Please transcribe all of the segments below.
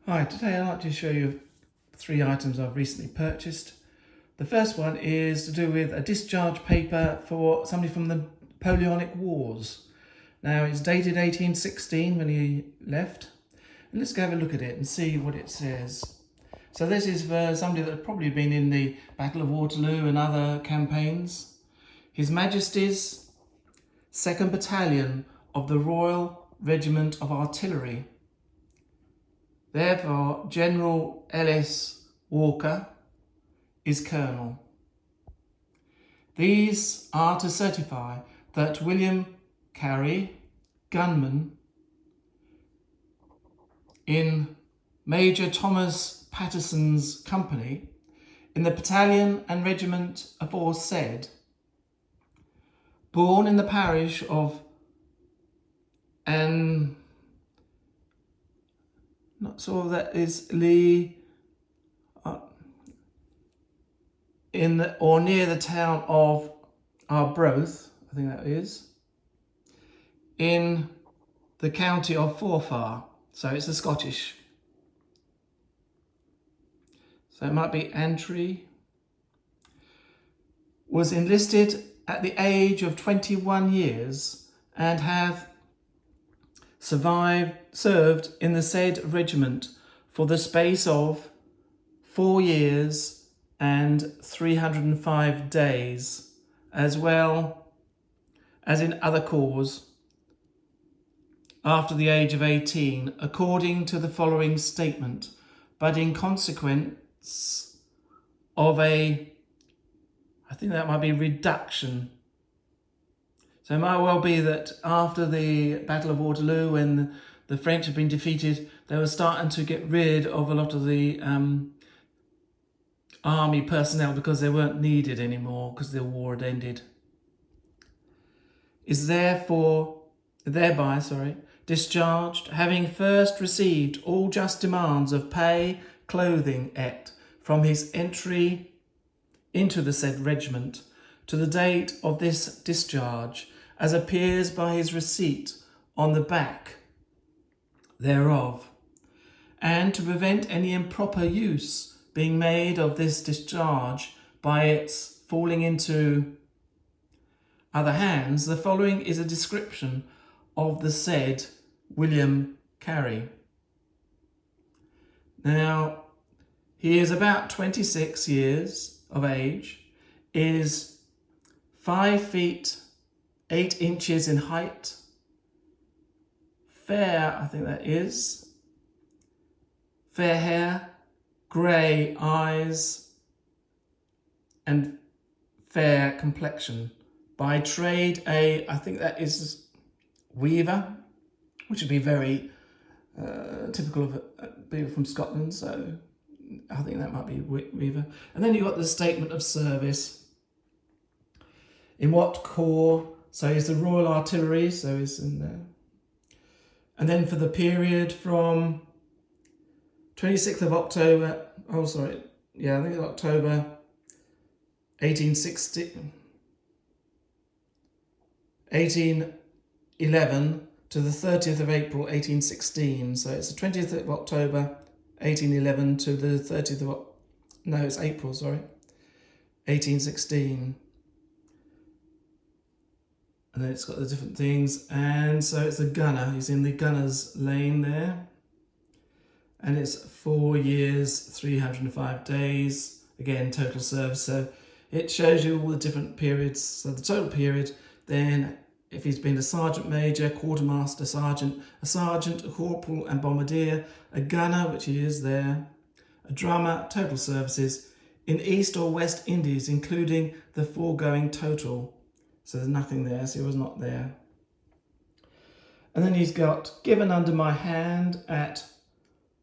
Hi, today I'd like to show you 3 items I've recently purchased. The first one is to do with a discharge paper for somebody from the Napoleonic Wars. Now it's dated 1816 when he left. And let's go have a look at it and see what it says. So this is for somebody that's probably been in the Battle of Waterloo and other campaigns. His Majesty's 2nd Battalion of the Royal Regiment of Artillery. Therefore, General Ellis Walker is Colonel. These are to certify that William Carey, gunman in Major Thomas Patterson's company in the battalion and regiment aforesaid, born in the parish of not sure that is Lee, in the, or near the town of Arbroath, I think that is, in the county of Forfar. So it's the Scottish. So it might be Antry. Was enlisted at the age of 21 years and hath served in the said regiment for the space of 4 years and 305 days, as well as in other corps after the age of 18, according to the following statement, but in consequence of I think that might be reduction. So it might well be that after the Battle of Waterloo, when the French had been defeated, they were starting to get rid of a lot of the army personnel because they weren't needed anymore because the war had ended. Is thereby discharged, having first received all just demands of pay, clothing, from his entry into the said regiment to the date of this discharge, as appears by his receipt on the back thereof, and to prevent any improper use being made of this discharge by its falling into other hands, the following is a description of the said William Carey. Now, he is about 26 years of age, is 5 feet 8 inches in height, fair, I think that is, fair hair, grey eyes, and fair complexion. By trade, I think that is weaver, which would be very typical of people from Scotland, so I think that might be weaver. And then you've got the statement of service. In what corps? So he's the Royal Artillery, so he's in there. And then for the period from 26th of October, I think it's October 1811 to the 30th of April 1816. So it's the 20th of October 1811 to the 30th of, it's April, 1816. And then it's got the different things. And so it's a gunner. He's in the gunner's lane there. And it's 4 years, 305 days. Again, total service. So it shows you all the different periods. So the total period, then if he's been a sergeant major, quartermaster, sergeant, a corporal and bombardier, a gunner, which he is there, a drummer, total services, in East or West Indies, including the foregoing total. So there's nothing there, so he was not there. And then he's got given under my hand at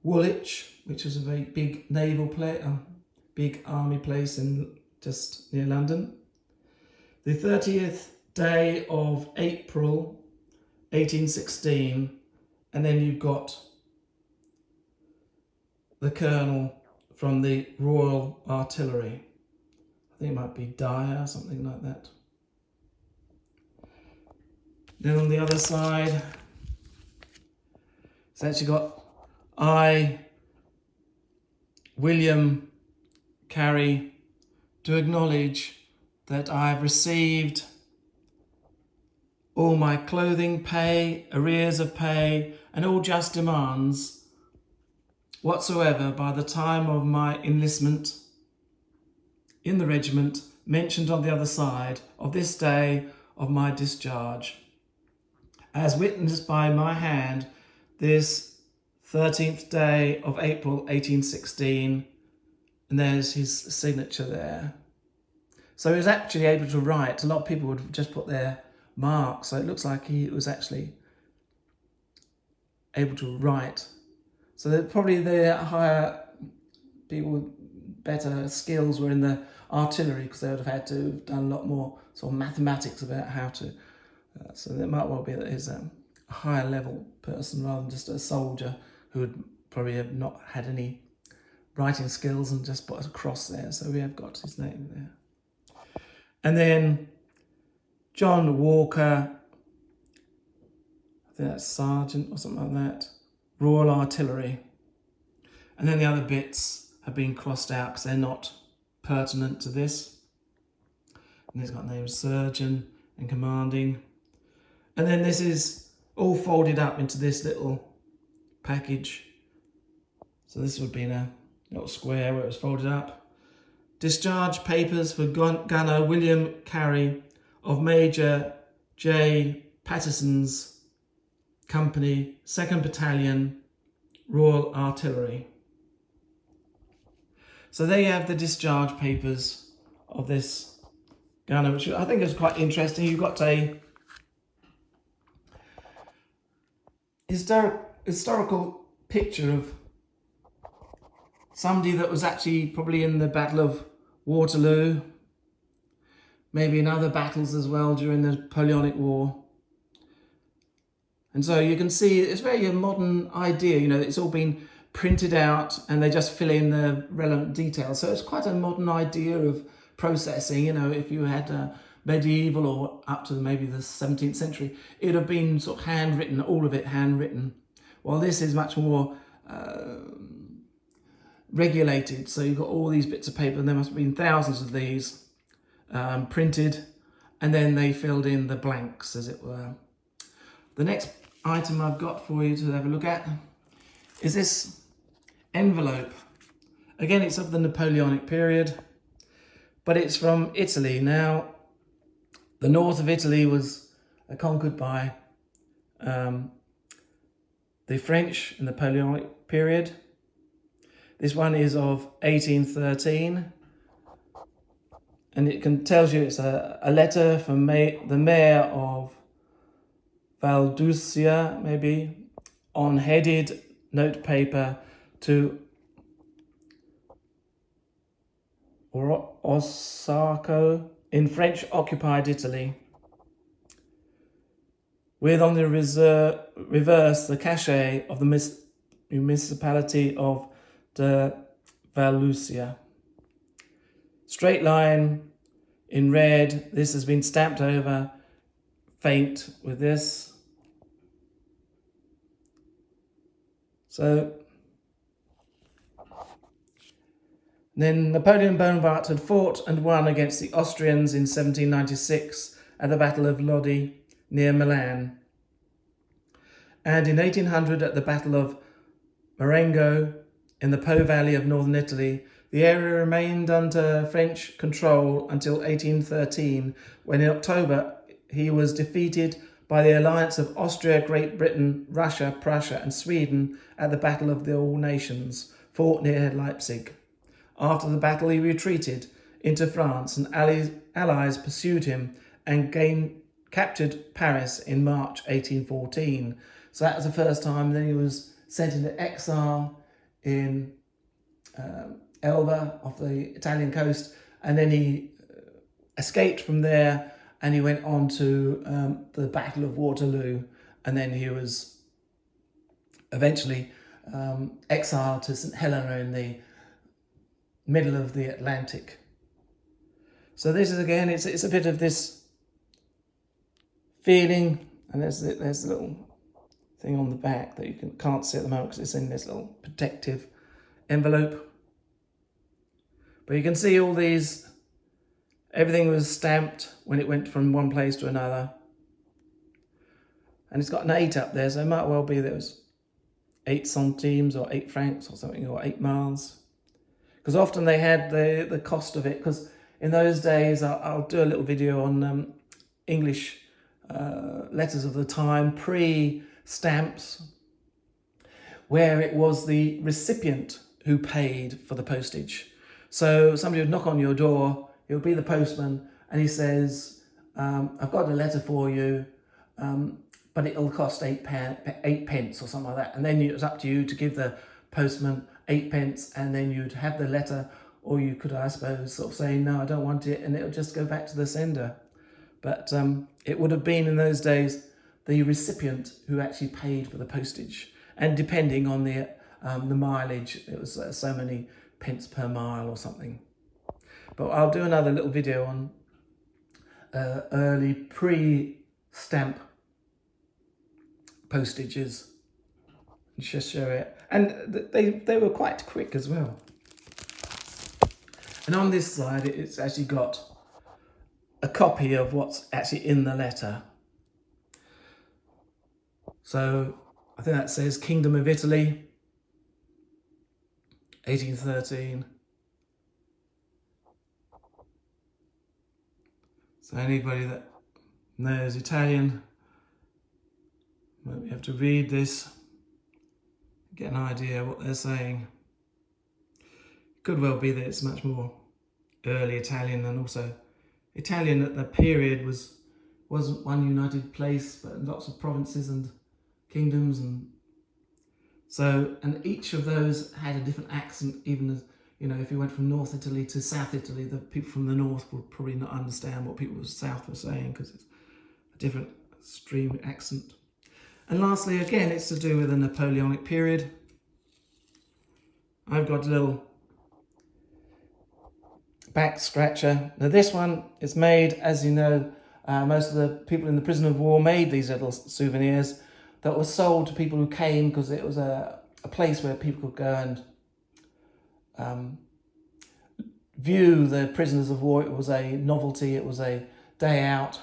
Woolwich, which is a very big naval big army place in just near London. The 30th day of April 1816, and then you've got the colonel from the Royal Artillery. I think it might be Dyer, something like that. Then on the other side, it's actually got I William Carey, to acknowledge that I've received all my clothing pay, arrears of pay, and all just demands whatsoever by the time of my enlistment in the regiment mentioned on the other side of this day of my discharge, as witnessed by my hand this 13th day of April 1816, and there's his signature there. So he was actually able to write. A lot of people would just put their marks, so it looks like he was actually able to write. So that probably the higher people with better skills were in the artillery, because they would have had to have done a lot more sort of mathematics about how to. So it might well be that he's a higher level person rather than just a soldier who would probably have not had any writing skills and just put a cross there. So we have got his name there. And then John Walker, I think that's Sergeant or something like that, Royal Artillery. And then the other bits have been crossed out because they're not pertinent to this. And he's got names Surgeon and Commanding. And then this is all folded up into this little package. So this would be in a little square where it was folded up. Discharge papers for Gunner William Carey of Major J. Patterson's Company, 2nd Battalion, Royal Artillery. So there you have the discharge papers of this gunner, which I think is quite interesting. You've got a historical picture of somebody that was actually probably in the Battle of Waterloo, maybe in other battles as well during the Napoleonic War. And so you can see it's very a modern idea, you know, it's all been printed out and they just fill in the relevant details. So it's quite a modern idea of processing. You know, if you had medieval or up to maybe the 17th century, it would have been sort of handwritten, all of it handwritten. While this is much more regulated. So you've got all these bits of paper, and there must have been thousands of these printed, and then they filled in the blanks, as it were. The next item I've got for you to have a look at is this envelope. Again, it's of the Napoleonic period, but it's from Italy. Now, the north of Italy was conquered by the French in the Napoleonic period. This one is of 1813, and it tells you it's a letter from the mayor of Valdusia, maybe, on headed note paper to Osaka in French-occupied Italy, with on the reverse the cachet of the municipality of de Valusia. Straight line in red. This has been stamped over, faint with this. So then Napoleon Bonaparte had fought and won against the Austrians in 1796 at the Battle of Lodi near Milan. And in 1800 at the Battle of Marengo in the Po Valley of northern Italy, the area remained under French control until 1813, when in October he was defeated by the alliance of Austria, Great Britain, Russia, Prussia and Sweden at the Battle of the All Nations, fought near Leipzig. After the battle he retreated into France, and allies pursued him and captured Paris in March 1814. So that was the first time. Then he was sent into exile in Elba off the Italian coast, and then he escaped from there and he went on to the Battle of Waterloo, and then he was eventually exiled to St. Helena in the middle of the Atlantic. So this is, again, it's a bit of this feeling, and there's a little thing on the back that you can't see at the moment because it's in this little protective envelope. But you can see all these, everything was stamped when it went from one place to another. And it's got an 8 up there, so it might well be that it was 8 centimes or 8 francs or something, or 8 miles. Because often they had the cost of it, because in those days, I'll do a little video on English letters of the time, pre-stamps, where it was the recipient who paid for the postage. So somebody would knock on your door, it would be the postman, and he says, I've got a letter for you, but it'll cost 8 pence or something like that. And then it was up to you to give the postman 8 pence, and then you'd have the letter, or you could, I suppose, sort of say, no, I don't want it, and it'll just go back to the sender. But it would have been in those days the recipient who actually paid for the postage. And depending on the mileage, it was so many pence per mile or something. But I'll do another little video on early pre-stamp postages and just show it. And they were quite quick as well. And on this side, it's actually got a copy of what's actually in the letter. So I think that says Kingdom of Italy, 1813. So anybody that knows Italian might have to read this, get an idea what they're saying. Could well be that it's much more early Italian, and also Italian at the period wasn't one united place, but lots of provinces and kingdoms, and so, and each of those had a different accent. Even as, you know, if you went from North Italy to South Italy, the people from the north would probably not understand what people from the south were saying, because it's a different stream accent. And lastly, again, it's to do with the Napoleonic period. I've got a little back scratcher. Now this one is made, as you know, most of the people in the prison of war made these little souvenirs that were sold to people who came, because it was a place where people could go and view the prisoners of war. It was a novelty, it was a day out.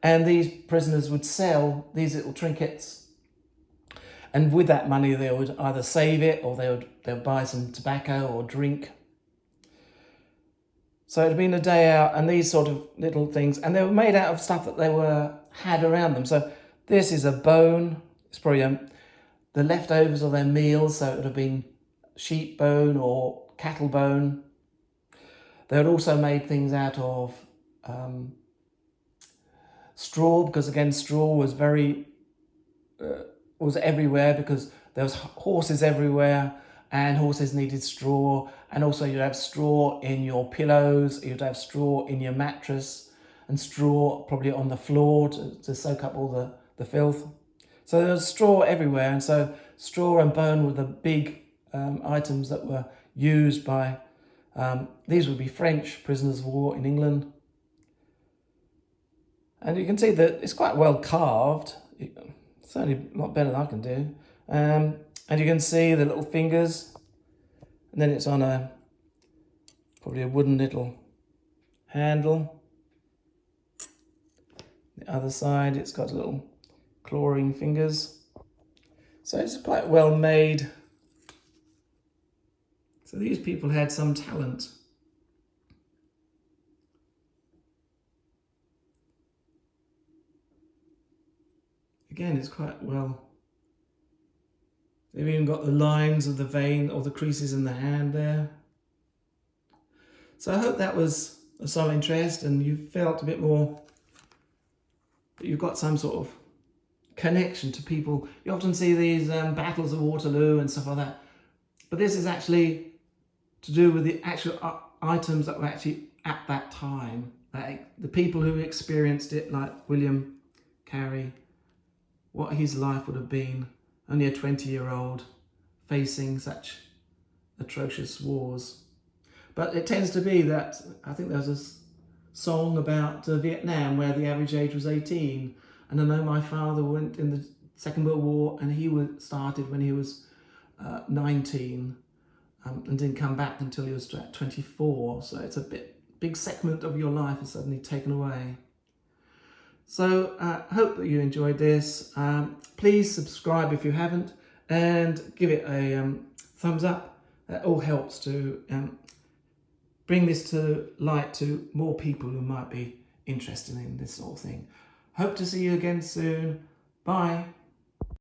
And these prisoners would sell these little trinkets, and with that money they would either save it, or they would buy some tobacco or drink. So it had been a day out, and these sort of little things, and they were made out of stuff that they had around them. So this is a bone. It's probably the leftovers of their meals, so it would have been sheep bone or cattle bone. They had also made things out of straw, because again, straw was was everywhere, because there was horses everywhere, and horses needed straw. And also you'd have straw in your pillows, you'd have straw in your mattress, and straw probably on the floor to soak up all the filth. So there was straw everywhere, and so straw and bone were the big items that were used by, these would be French prisoners of war in England. And you can see that it's quite well carved, certainly a lot better than I can do. And you can see the little fingers, and then it's on probably a wooden little handle. The other side, it's got little clawing fingers. So it's quite well made. So these people had some talent. Again, it's quite well. They've even got the lines of the vein or the creases in the hand there. So I hope that was of some interest, and you felt a bit more that you've got some sort of connection to people. You often see these battles of Waterloo and stuff like that, but this is actually to do with the actual items that were actually at that time. Like the people who experienced it, like William Carey, what his life would have been, only a 20-year-old facing such atrocious wars. But it tends to be that, I think there was a song about Vietnam where the average age was 18. And I know my father went in the Second World War, and he started when he was 19. and didn't come back until he was 24. So it's a big segment of your life is suddenly taken away. So I hope that you enjoyed this. Please subscribe if you haven't, and give it a thumbs up. That all helps to bring this to light to more people who might be interested in this sort of thing. Hope to see you again soon. Bye.